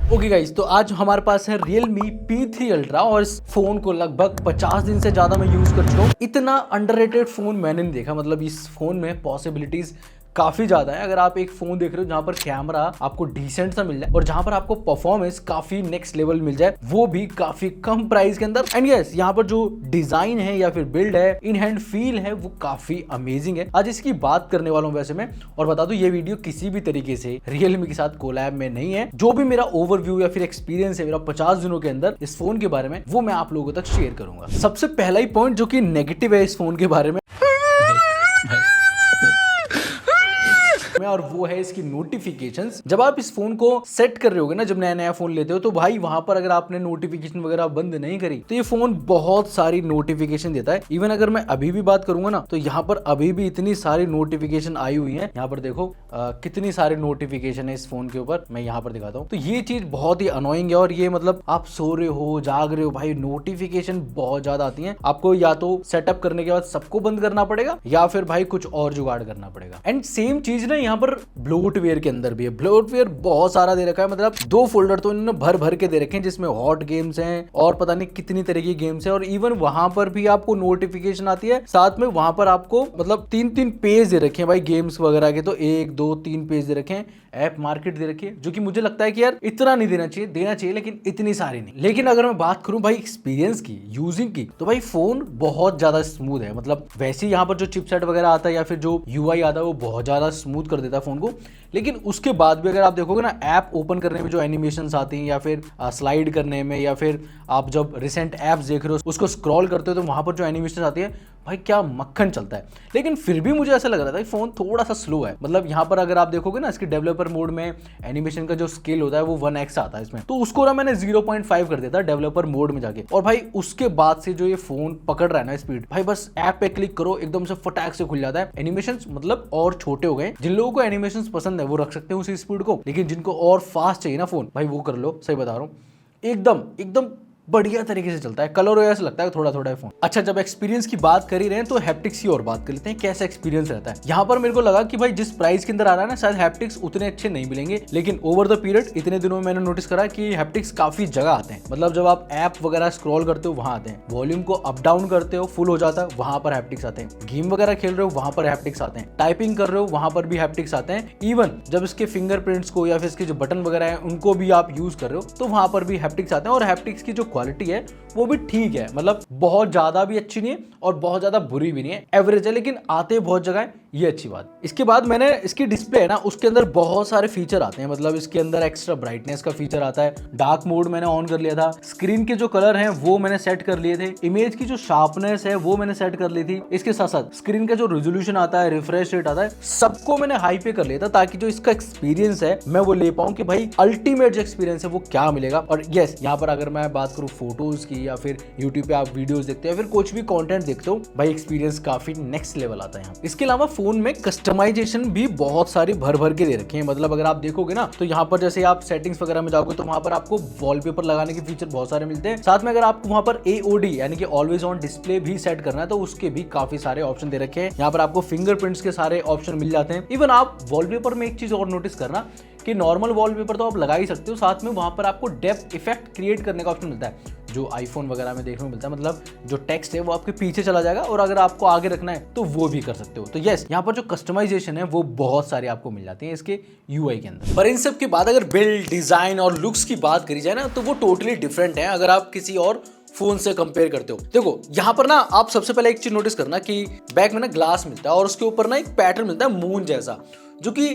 Okay guys, तो आज हमारे पास है Realme P3 Ultra और इस फोन को लगभग 50 दिन से ज्यादा मैं यूज कर चुका हूँ। इतना अंडररेटेड फोन मैंने नहीं देखा। मतलब इस फोन में पॉसिबिलिटीज काफी ज्यादा है। अगर आप एक फोन देख रहे हो जहां पर कैमरा आपको डिसेंट सा मिल जाए और जहां पर आपको परफॉर्मेंस काफी नेक्स्ट लेवल मिल जाए, वो भी काफी कम प्राइस के अंदर। एंड यस, यहाँ पर जो डिजाइन है या फिर बिल्ड है, इन हैंड फील है, वो काफी अमेजिंग है। आज इसकी बात करने वाला हूँ वैसे मैं। और बता दूं, ये वीडियो किसी भी तरीके से Realme के साथ कोलैब में नहीं है। जो भी मेरा ओवरव्यू या फिर एक्सपीरियंस है मेरा 50 दिनों के अंदर इस फोन के बारे में, वो मैं आप लोगों तक शेयर करूंगा। सबसे पहला ही पॉइंट जो कि नेगेटिव है इस फोन के बारे में और वो है इसकी नोटिफिकेशंस। जब आप इस फोन को सेट कर रहे होगे ना, जब नया नया फोन लेते हो, तो भाई वहां पर अगर आपने नोटिफिकेशन वगैरह बंद नहीं करी तो ये फोन बहुत सारी नोटिफिकेशन देता है। इवन अगर मैं अभी भी बात करूंगा ना, तो यहाँ पर अभी भी इतनी सारी नोटिफिकेशन आई हुई है। यहाँ पर देखो कितनी सारी नोटिफिकेशन है इस फोन के ऊपर, मैं यहाँ पर दिखाता हूँ। तो ये चीज बहुत ही अनोइंग है। और ये मतलब आप सो रहे हो, जाग रहे हो, भाई नोटिफिकेशन बहुत ज्यादा आती है। आपको या तो सेटअप करने के बाद सबको बंद करना पड़ेगा या फिर भाई कुछ और जुगाड़ करना पड़ेगा। एंड सेम चीज ना यहाँ पर ब्लोटवेयर के अंदर भी है। ब्लोटवेयर बहुत सारा दे रखा है। मतलब 2 फोल्डर तो इन्होंने भर भर के दे रखे हैं, जिसमें हॉट गेम्स हैं और पता नहीं कितनी तरह की गेम्स हैं। और इवन वहां पर भी आपको नोटिफिकेशन आती है। साथ में वहां पर आपको मतलब 3-3 पेज दे रखे हैं भाई गेम्स वगैरह के। तो 1 2 3 पेज दे रखे हैं। ऐप मार्केट दे रखी है, जो कि मुझे लगता है कि यार इतना नहीं देना चाहिए लेकिन इतनी सारी नहीं। लेकिन अगर मैं बात करूं भाई एक्सपीरियंस की, यूजिंग की, तो भाई फोन बहुत ज्यादा स्मूथ है। मतलब वैसे यहाँ पर जो चिपसेट वगैरह आता है या फिर जो यूआई आता है, वो बहुत ज्यादा स्मूथ कर देता है फोन को। लेकिन उसके बाद भी अगर आप देखोगे ना, ऐप ओपन करने में जो एनिमेशंस आती हैं या फिर स्लाइड करने में, या फिर आप जब रिसेंट ऐप्स देख रहे हो उसको स्क्रॉल करते हो, तो वहां पर जो एनिमेशन आती है भाई क्या मक्खन चलता है। लेकिन फिर भी मुझे ऐसा लग रहा था कि फोन थोड़ा सा स्लो है। मतलब यहाँ पर अगर आप देखोगे ना, इसके डेवलपर मोड में एनिमेशन का जो स्केल होता है वो 1x आता है इसमें। तो उसको ना मैंने 0.5 कर दिया था डेवलपर मोड में जाके। और भाई उसके बाद से जो ये फोन पकड़ रहा है ना स्पीड, भाई बस ऐप पे क्लिक करो एकदम से फटाक से खुल जाता है। एनिमेशन मतलब और छोटे हो गए। जिन लोगों को एनिमेशन पसंद है वो रख सकते हैं उसी स्पीड को, लेकिन जिनको और फास्ट चाहिए ना फोन, भाई वो कर लो। सही बता रहा हूँ, एकदम एकदम बढ़िया तरीके से चलता है। कलर ऐसा लगता है थोड़ा थोड़ा फोन। अच्छा, जब एक्सपीरियंस की बात कर ही रहे हैं तो हैप्टिक्स की और बात कर लेते हैं, कैसा एक्सपीरियंस रहता है। यहाँ पर मेरे को लगा कि भाई जिस प्राइस के अंदर आ रहा है ना, शायद हैप्टिक्स उतने अच्छे नहीं मिलेंगे। लेकिन ओवर द पीरियड इतने दिनों में मैंने नोटिस करा कि हैप्टिक्स काफी जगह आते हैं। मतलब जब आप ऐप वगैरह स्क्रॉल करते हो वहां आते हैं, वॉल्यूम को अप डाउन करते हो फुल हो जाता है, वहां पर हैप्टिक्स आते हैं। गेम वगैरह खेल रहे हो वहां पर हैप्टिक्स आते हैं। टाइपिंग कर रहे हो वहां पर भी हैप्टिक्स आते हैं। इवन जब इसके फिंगरप्रिंट्स को या फिर इसके जो बटन वगैरह है उनको भी आप यूज कर रहे हो, तो वहां पर भी हैप्टिक्स आते हैं। और हैप्टिक्स की जो क्वालिटी है वो भी ठीक है। मतलब बहुत ज्यादा भी अच्छी नहीं है और बहुत ज्यादा बुरी भी नहीं है, एवरेज है। लेकिन आते बहुत जगह है, ये अच्छी बात। इसके बाद मैंने इसकी डिस्प्ले है ना, उसके अंदर बहुत सारे फीचर आते हैं। मतलब इसके अंदर एक्स्ट्रा ब्राइटनेस का फीचर आता है, डार्क मोड मैंने ऑन कर लिया था, स्क्रीन के जो कलर हैं वो मैंने सेट कर लिए थे, इमेज की जो शार्पनेस है वो मैंने सेट कर ली थी। इसके साथ साथ स्क्रीन का जो रेजोल्यूशन आता है, रिफ्रेश रेट आता है, सबको मैंने हाई पे कर लिया था, ताकि जो इसका एक्सपीरियंस है मैं वो ले पाऊं कि भाई अल्टीमेट जो एक्सपीरियंस है वो क्या मिलेगा। और यस, यहाँ पर अगर मैं बात करूँ फोटोज की या फिर यूट्यूब पे आप वीडियोस देखते हो या फिर कुछ भी कंटेंट देखते हो, भाई एक्सपीरियंस काफी नेक्स्ट लेवल आता है यहाँ। इसके अलावा फोन में कस्टमाइजेशन भी बहुत सारी भर भर के दे रखे हैं। मतलब अगर आप देखोगे ना, तो यहाँ पर जैसे आप सेटिंग्स वगैरह में जाओगे तो वहां पर आपको वॉलपेपर लगाने के फीचर बहुत सारे मिलते हैं। साथ में अगर आपको वहां पर AOD यानी कि ऑलवेज ऑन डिस्प्ले भी सेट करना है, तो उसके भी काफी सारे ऑप्शन दे रखे हैं। यहाँ पर आपको फिंगरप्रिंट्स के सारे ऑप्शन मिल जाते हैं। इवन आप वॉलपेपर में एक चीज और नोटिस करना कि नॉर्मल वॉलपेपर तो आप लगा ही सकते हो, साथ में वहां पर आपको डेप्थ इफेक्ट क्रिएट करने का ऑप्शन मिलता है, जो आईफोन वगैरह में देखने को मिलता है। मतलब जो टेक्स्ट है वो आपके पीछे चला जाएगा और अगर आपको आगे रखना है तो वो भी कर सकते हो। तो यस, यहाँ पर जो कस्टमाइजेशन है वो बहुत सारी आपको मिल जाती है इसके यूआई के अंदर। पर इन सब के बाद अगर बिल्ड, डिजाइन और लुक्स की बात करी जाए ना, तो वो टोटली डिफरेंट है अगर आप किसी और फोन से कंपेयर करते हो। देखो यहाँ पर ना आप सबसे पहले एक चीज नोटिस करना कि बैक में ना ग्लास मिलता है और उसके ऊपर ना एक पैटर्न मिलता है मून जैसा, जो कि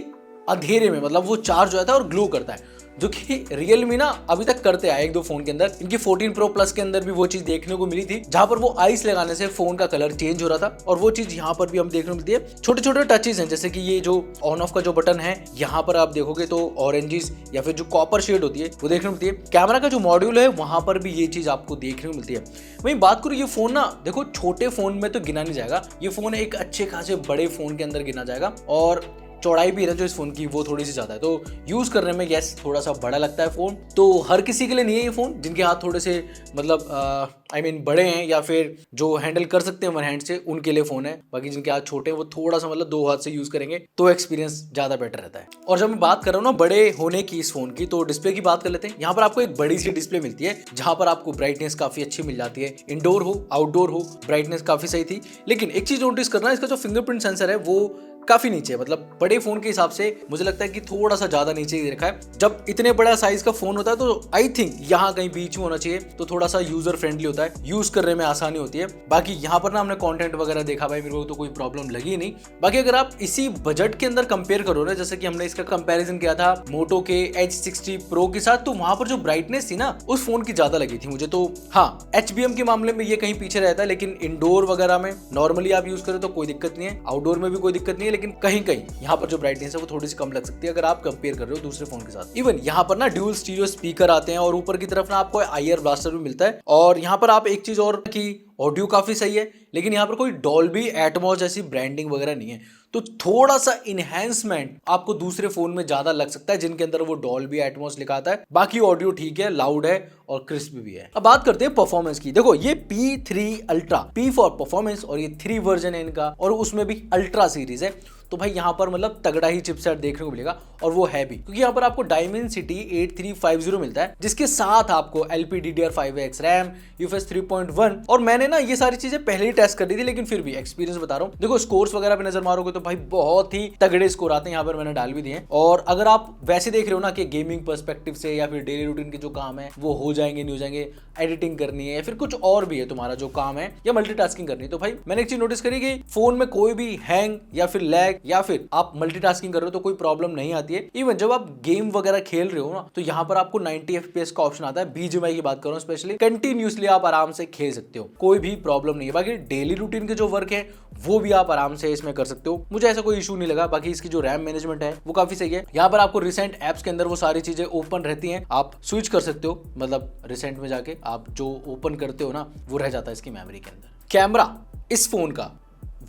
अंधेरे में मतलब वो चार्ज हो जाता है और ग्लो करता है, जो कि Realme ना अभी तक करते आए 1-2 फोन के अंदर। इनकी 14 Pro Plus के अंदर भी वो चीज देखने को मिली थी, जहां पर वो आइस लगाने से फोन का कलर चेंज हो रहा था। और वो चीज यहाँ पर भी हम देखने को मिलती है। छोटे छोटे टचेस हैं, जैसे कि ये जो ऑन ऑफ का जो बटन है, यहाँ पर आप देखोगे तो ऑरेंजेस या फिर जो कॉपर शेड होती है वो देखने को मिलती है। कैमरा का जो मॉड्यूल है वहां पर भी ये चीज आपको देखने को मिलती है। वहीं बात करूँ ये फोन ना, देखो छोटे फोन में तो गिना नहीं जाएगा, ये फोन एक अच्छे खासे बड़े फोन के अंदर गिना जाएगा। और चौड़ाई भी है जो इस फोन की वो थोड़ी सी ज्यादा है, तो यूज करने में यस थोड़ा सा बड़ा लगता है फोन। तो हर किसी के लिए नहीं है ये फोन, जिनके हाथ थोड़े से मतलब बड़े हैं या फिर जो हैंडल कर सकते हैं वन हैंड से, उनके लिए फोन है। बाकी जिनके हाथ छोटे हैं वो थोड़ा सा मतलब दो हाथ से यूज करेंगे तो एक्सपीरियंस ज्यादा बेटर रहता है। और जब मैं बात कर रहा हूँ ना बड़े होने की इस फोन की, तो डिस्प्ले की बात कर लेते हैं। यहाँ पर आपको एक बड़ी सी डिस्प्ले मिलती है जहां पर आपको ब्राइटनेस काफी अच्छी मिल जाती है। इंडोर हो आउटडोर हो ब्राइटनेस काफी सही थी। लेकिन एक चीज नोटिस करना, इसका जो फिंगरप्रिंट सेंसर है वो काफी नीचे है, मतलब बड़े फोन के हिसाब से मुझे लगता है कि थोड़ा सा ज्यादा नीचे ही रखा है। जब इतने बड़ा साइज का फोन होता है तो आई थिंक यहाँ कहीं बीच में होना चाहिए, तो थोड़ा सा यूजर फ्रेंडली होता है, यूज करने में आसानी होती है। बाकी यहाँ पर ना हमने कंटेंट वगैरह देखा भाई, मेरे को तो कोई प्रॉब्लम लगी नहीं। बाकी अगर आप इसी बजट के अंदर कंपेयर करो ना, जैसे कि हमने इसका कंपैरिजन किया था मोटो के H60 Pro के साथ, तो वहां पर जो ब्राइटनेस थी ना उस फोन की ज्यादा लगी थी मुझे। तो हाँ, HBM के मामले में ये कहीं पीछे रहता है, लेकिन इंडोर वगैरह में नॉर्मली आप यूज करें तो कोई दिक्कत नहीं है, आउटडोर में भी कोई दिक्कत नहीं है। लेकिन कहीं कहीं यहाँ पर जो ब्राइटनेस है वो थोड़ी सी कम लग सकती है अगर आप कंपेयर कर रहे हो दूसरे फोन के साथ। इवन यहाँ पर ना ड्यूल स्टीरियो स्पीकर आते हैं और ऊपर की तरफ ना आपको IR ब्लास्टर भी मिलता है। और यहाँ पर आप एक चीज और की ऑडियो काफी सही है, लेकिन यहाँ पर कोई डॉल्बी एटमॉस जैसी ब्रांडिंग वगैरह नहीं है, तो थोड़ा सा इनहेंसमेंट आपको दूसरे फोन में ज्यादा लग सकता है जिनके अंदर वो डॉल्बी एटमॉस लिखा आता है। बाकी ऑडियो ठीक है, लाउड है और क्रिस्प भी है। अब बात करते हैं परफॉर्मेंस की। देखो ये P3 ultra, P for performance, और ये 3 वर्जन है इनका, और उसमें भी अल्ट्रा सीरीज है। तो भाई यहाँ पर मतलब तगड़ा ही चिपसेट देखने को मिलेगा, और वो है भी, क्योंकि यहाँ पर आपको Dimensity 8350 मिलता है, जिसके साथ आपको LPDDR5X रैम, UFS 3.1। और मैंने ना ये सारी चीजें पहले ही टेस्ट कर दी थी, लेकिन फिर भी एक्सपीरियंस बता रहा हूँ। देखो स्कोर्स वगैरह पे नजर मारोगे तो भाई बहुत ही तगड़े स्कोर आते हैं, यहाँ पर मैंने डाल भी दिए हैं। और अगर आप वैसे देख रहे हो ना कि गेमिंग पर्सपेक्टिव से या फिर डेली रूटीन के जो काम है वो हो जाएंगे नहीं हो जाएंगे, एडिटिंग करनी है या फिर कुछ और भी है तुम्हारा जो काम है, या मल्टीटास्किंग करनी है, तो भाई मैंने एक चीज नोटिस करी कि फोन में कोई भी हैंग या फिर लैग या फिर आप मल्टीटास्किंग कर रहे हो तो कोई प्रॉब्लम नहीं आती है। इवन जब आप गेम वगैरह खेल रहे हो ना, तो यहाँ पर आपको 90 FPS का ऑप्शन आता है। BGMI की बात कर रहा हूँ स्पेशली, कंटिन्यूसली आप आराम से खेल सकते हो, कोई भी प्रॉब्लम नहीं है। बाकी डेली रूटीन के जो वर्क है वो भी आप आराम से इसमें कर सकते हो, मुझे ऐसा कोई इशू नहीं लगा। बाकी इसकी जो रैम मैनेजमेंट है वो काफी सही है। यहाँ पर आपको रिसेंट एप्स के अंदर वो सारी चीजें ओपन रहती हैं, आप स्विच कर सकते हो, मतलब रिसेंट में जाके आप जो ओपन करते हो ना वो रह जाता है इसकी मेमोरी के अंदर। कैमरा इस फोन का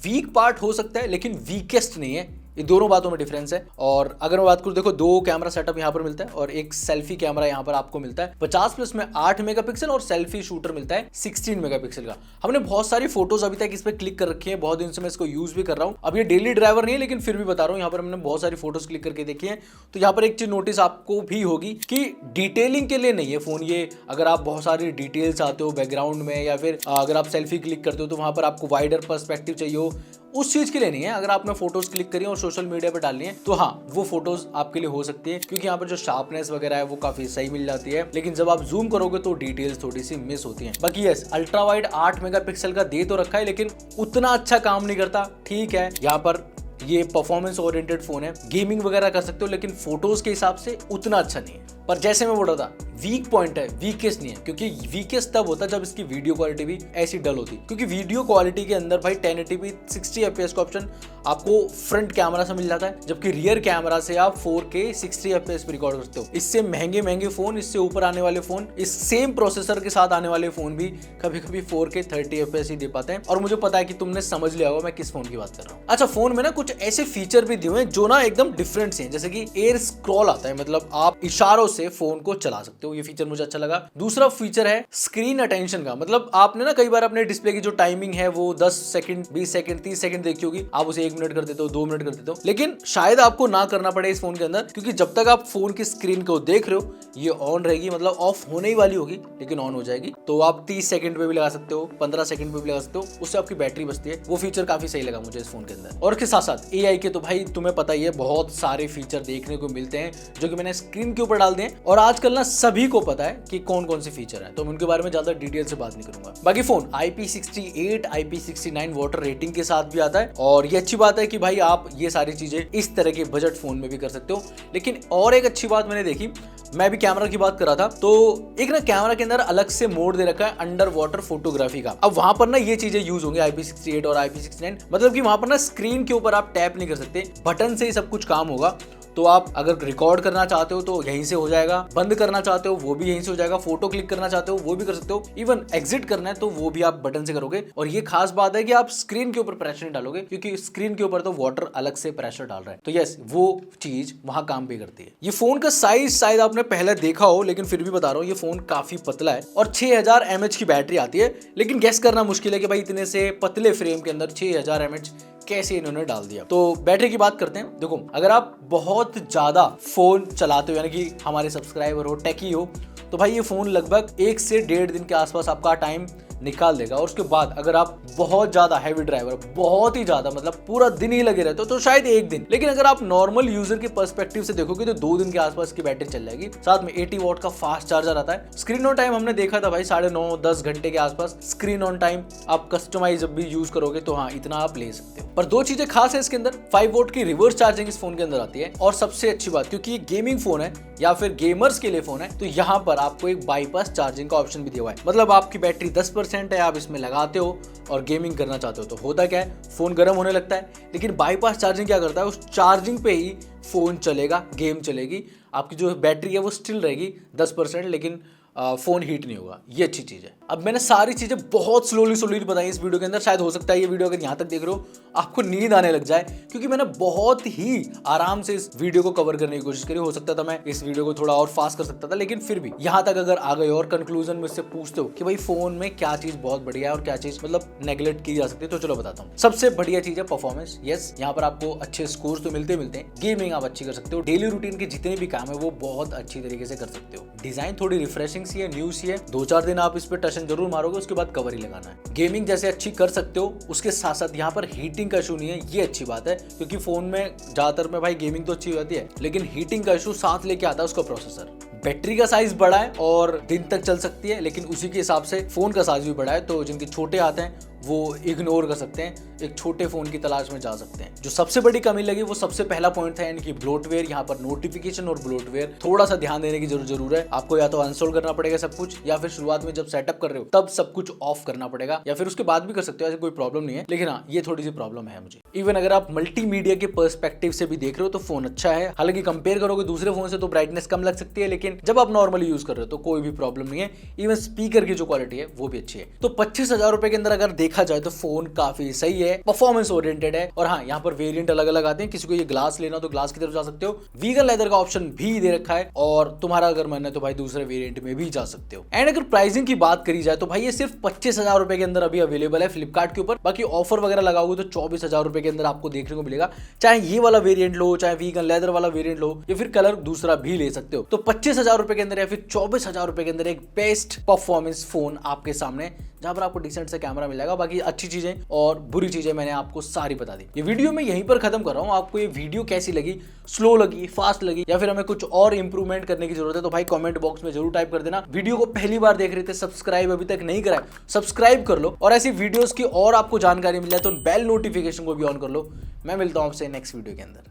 वीक पार्ट हो सकता है, लेकिन वीकेस्ट नहीं है, ये दोनों बातों में डिफरेंस है। और अगर मैं बात करूं, देखो 2 कैमरा सेटअप यहाँ पर मिलता है और एक सेल्फी कैमरा यहाँ पर आपको मिलता है 50+ में 8 मेगापिक्सल, और सेल्फी शूटर मिलता है 16 मेगापिक्सल का। हमने बहुत सारी फोटोज अभी तक इस पर क्लिक कर रखी है, बहुत दिन से मैं इसको यूज भी कर रहा हूँ। अब ये डेली ड्राइवर नहीं है, लेकिन फिर भी बता रहा हूँ, यहाँ पर हमने बहुत सारी फोटोज क्लिक करके देखी है। तो यहाँ पर एक चीज नोटिस आपको भी होगी कि डिटेलिंग के लिए नहीं है फोन ये। अगर आप बहुत सारी डिटेल्स आते हो बैकग्राउंड में, या फिर अगर आप सेल्फी क्लिक करते हो तो वहां पर आपको वाइडर पर्सपेक्टिव चाहिए हो, उस चीज के लिए नहीं है। अगर आपने फोटोज क्लिक करी और सोशल मीडिया पे डालनी है तो हाँ, वो फोटोज आपके लिए हो सकती है, क्योंकि यहाँ पर जो शार्पनेस वगैरह है वो काफी सही मिल जाती है। लेकिन जब आप जूम करोगे तो डिटेल्स थोड़ी सी मिस होती हैं। बाकी यस, अल्ट्रा वाइड 8 मेगापिक्सल का दे तो रखा है, लेकिन उतना अच्छा काम नहीं करता। ठीक है, यहाँ पर ये परफॉर्मेंस ओरिएंटेड फोन है, गेमिंग वगैरह कर सकते हो, लेकिन फोटोज के हिसाब से उतना अच्छा नहीं है। पर जैसे मैं बोल रहा था, वीक पॉइंट है, वीकेस्ट नहीं है, क्योंकि वीकेस्ट तब होता है जब इसकी वीडियो क्वालिटी भी ऐसी डल होती, क्योंकि वीडियो क्वालिटी के अंदर भाई 1080p 60 FPS का ऑप्शन आपको फ्रंट कैमरा से मिल जाता है, जबकि रियर कैमरा से आप 4K 60 FPS पे रिकॉर्ड करते हो। इससे महंगे फोन, इससे ऊपर आने वाले फोन, इस सेम प्रोसेसर के साथ आने वाले फोन भी कभी कभी 4K 30 FPS ही दे पाते हैं। और मुझे पता है कि तुमने समझ लिया होगा मैं किस फोन की बात कर रहा हूँ। अच्छा, फोन में ना कुछ ऐसे फीचर भी दिए हुए हैं जो ना एकदम डिफरेंट से हैं, जैसे कि एयर स्क्रॉल आता है, मतलब आप इशारों से फोन को चला सकते हो, ये फीचर मुझे अच्छा लगा। दूसरा फीचर है स्क्रीन अटेंशन का, मतलब आपने ना कई बार अपने डिस्प्ले की जो टाइमिंग है वो 10 सेकंड 20 सेकंड 30 सेकंड देखी होगी, आप उसे 1 मिनट कर देते हो, 2 मिनट कर देते हो, लेकिन शायद आपको ना करना पड़े इस फोन के अंदर, क्योंकि जब तक आप फोन की स्क्रीन को देख रहे हो ये ऑन रहेगी, मतलब ऑफ होने ही वाली होगी लेकिन ऑन हो जाएगी। तो आप 30 सेकंड पे भी लगा सकते हो, 15 सेकंड पे भी लगा सकते हो, उससे आपकी बैटरी बचती है। वो फीचर काफी सही लगा मुझे इस फोन के अंदर। और इसके साथ साथ AI के तो भाई तुम्हें पता ही है, बहुत सारे फीचर देखने को मिलते हैं जो कि मैंने स्क्रीन के ऊपर डाल दिए, और आजकल ना सभी को पता है कि कौन कौन से फीचर है, तो मैं उनके बारे में ज्यादा डिटेल से बात नहीं करूंगा। बाकी phone IP68 IP69 water rating के साथ भी आता है, और ये अच्छी बात है कि भाई आप ये सारी चीजें इस तरह के बजट फोन में भी कर सकते हो। लेकिन और एक अच्छी बात मैंने देखी, मैं भी कैमरा की बात कर रहा था, तो एक ना कैमरा के अंदर अलग से मोड दे रखा है अंडर वाटर फोटोग्राफी का। अब वहां पर ना ये चीजें यूज होंगी IP68 और IP69, मतलब कि वहां पर ना स्क्रीन के ऊपर आप टैप नहीं कर सकते, बटन से ही सब कुछ काम होगा। तो आप अगर रिकॉर्ड करना चाहते हो तो यहीं से हो जाएगा, बंद करना चाहते हो वो भी यहीं से हो जाएगा, फोटो क्लिक करना चाहते हो वो भी कर सकते हो, इवन एग्जिट करना है तो वो भी आप बटन से करोगे। और ये खास बात है कि आप स्क्रीन के ऊपर प्रेशर नहीं डालोगे, क्योंकि स्क्रीन के ऊपर तो वाटर अलग से प्रेशर डाल रहा है, तो यस वो चीज वहां काम भी करती है। ये फोन का साइज शायद आपने पहले देखा हो, लेकिन फिर भी बता रहा हूँ, ये फोन काफी पतला है और 6000 mAh की बैटरी आती है। लेकिन गेस करना मुश्किल है कि भाई इतने से पतले फ्रेम के अंदर 6000 mAh कैसे इन्होंने डाल दिया। तो बैटरी की बात करते हैं। देखो, अगर आप बहुत ज्यादा फोन चलाते हो, यानी कि हमारे सब्सक्राइबर हो, टेकी हो, तो भाई ये फोन लगभग 1 से 1.5 दिन के आसपास आपका टाइम निकाल देगा। और उसके बाद अगर आप बहुत ज्यादा हैवी ड्राइवर, बहुत ही ज्यादा मतलब पूरा दिन ही लगे रहते हो, तो शायद 1 दिन। लेकिन अगर आप नॉर्मल यूजर के पर्सपेक्टिव से देखोगे तो 2 दिन के आसपास की बैटरी चल जाएगी। साथ में 80 वॉट का फास्ट चार्जर आता है। स्क्रीन ऑन टाइम हमने देखा था भाई 9.5-10 घंटे के आसपास स्क्रीन ऑन टाइम। आप कस्टमाइज जब भी यूज करोगे तो हाँ, इतना आप ले सकते हो। पर 2 चीजें खास है इसके अंदर। 5 वोल्ट की रिवर्स चार्जिंग इस फोन के अंदर आती है, और सबसे अच्छी बात, क्योंकि ये गेमिंग फोन है या फिर गेमर्स के लिए फोन है, तो यहाँ पर आपको एक बाईपास चार्जिंग का ऑप्शन भी दिया हुआ है। मतलब आपकी बैटरी 10% है, आप इसमें लगाते हो और गेमिंग करना चाहते हो, तो होता क्या है, फोन गर्म होने लगता है। लेकिन बाईपास चार्जिंग क्या करता है, उस चार्जिंग पे ही फोन चलेगा, गेम चलेगी, आपकी जो बैटरी है वो स्टिल रहेगी 10%, लेकिन फोन हीट नहीं होगा। ये अच्छी चीज है। अब मैंने सारी चीजें बहुत स्लोली बताई इस वीडियो के अंदर। शायद हो सकता है ये वीडियो अगर यहाँ तक देख रहे हो आपको नींद आने लग जाए, क्योंकि मैंने बहुत ही आराम से इस वीडियो को कवर करने की कोशिश करी। हो सकता था मैं इस वीडियो को थोड़ा और फास्ट कर सकता था, लेकिन फिर भी यहाँ तक अगर आ गए और कंक्लूजन मुझसे पूछते हो कि भाई फोन में क्या चीज बहुत बढ़िया है और क्या चीज मतलब नेग्लेक्ट की जा सकती है, तो चलो बताता हूँ। सबसे बढ़िया चीज है परफॉर्मेंस। यस, यहाँ पर आपको अच्छे स्कोर्स तो मिलते हैं। गेमिंग आप अच्छी कर सकते हो, डेली रूटीन के जितने भी काम है वो बहुत अच्छी तरीके से कर सकते हो। डिजाइन थोड़ी रिफ्रेशिंग सी है, न्यू सी है। 2-4 दिन आप इस पे टशन जरूर मारोगे, उसके बाद कवर ही लगाना है। गेमिंग जैसे अच्छी कर सकते हो, उसके साथ साथ यहाँ पर हीटिंग का इशू नहीं है। ये अच्छी बात है, क्योंकि फोन में ज्यादातर में भाई गेमिंग तो अच्छी हो जाती है, लेकिन हीटिंग का इशू साथ लेके आता है उसका प्रोसेसर। बैटरी का साइज बड़ा है और दिन तक चल सकती है, लेकिन उसी के हिसाब से फोन का साइज भी बड़ा है, तो जिनके छोटे आते हैं वो इग्नोर कर सकते हैं, एक छोटे फोन की तलाश में जा सकते हैं। जो सबसे बड़ी कमी लगी वो सबसे पहला पॉइंट था, यानी कि ब्लोटवेयर। यहाँ पर नोटिफिकेशन और ब्लोटवेयर थोड़ा सा ध्यान देने की जरूर है। आपको या तो अनइंस्टॉल करना पड़ेगा सब कुछ, या फिर शुरुआत में जब सेटअप कर रहे हो तब सब कुछ ऑफ करना पड़ेगा, या फिर उसके बाद भी कर सकते हो, ऐसे कोई प्रॉब्लम नहीं है। लेकिन हाँ, ये थोड़ी सी प्रॉब्लम है मुझे। इवन अगर आप मल्टीमीडिया के पर्सपेक्टिव से भी देख रहे हो तो फोन अच्छा है। हालांकि कंपेयर करोगे दूसरे फोन से तो ब्राइटनेस कम लग सकती है, लेकिन जब आप नॉर्मली यूज कर रहे हो तो कोई भी प्रॉब्लम नहीं है। इवन स्पीकर की जो क्वालिटी है वो भी अच्छी है। तो 25,000 रुपए के अंदर अगर देखा जाए तो फोन काफी सही है, परफॉर्मेंस ओरिएंटेड है। और हाँ, यहाँ पर वेरिएंट अलग अलग आते हैं। किसी को ये ग्लास लेना तो ग्लास की तरफ जा सकते हो, वीगन लेदर का ऑप्शन भी दे रखा है, और तुम्हारा अगर मन है तो भाई दूसरे वेरिएंट में भी जा सकते हो। एंड अगर प्राइसिंग की बात करी जाए तो भाई ये सिर्फ 25,000 रुपए के अंदर अभी अवेलेबल है फ्लिपकार्ट के ऊपर। बाकी ऑफर वगैरह लगाओगे तो 24,000 रुपए के अंदर आपको देखने को मिलेगा। चाहे ये वाला वेरिएंट लो, चाहे वीगन लेदर वाला वेरिएंट लो, या फिर कलर दूसरा भी ले सकते हो। तो 25,000 रुपए के अंदर या फिर 24,000 रुपए के अंदर एक बेस्ट परफॉर्मेंस फोन आपके सामने, जहां पर आपको डिसेंट से कैमरा मिलेगा। बाकी अच्छी चीजें और बुरी चीजें मैंने आपको सारी बता दी। ये वीडियो मैं यहीं पर खत्म कर रहा हूं। आपको ये वीडियो कैसी लगी, स्लो लगी, फास्ट लगी, या फिर हमें कुछ और इंप्रूवमेंट करने की जरूरत है, तो भाई कमेंट बॉक्स में जरूर टाइप कर देना। वीडियो को पहली बार देख रहे थे, सब्सक्राइब अभी तक नहीं करा है, सब्सक्राइब कर लो। और ऐसी वीडियोस की और आपको जानकारी मिल जाए तो बेल नोटिफिकेशन को भी ऑन कर लो। मैं मिलता हूं आपसे नेक्स्ट वीडियो के अंदर।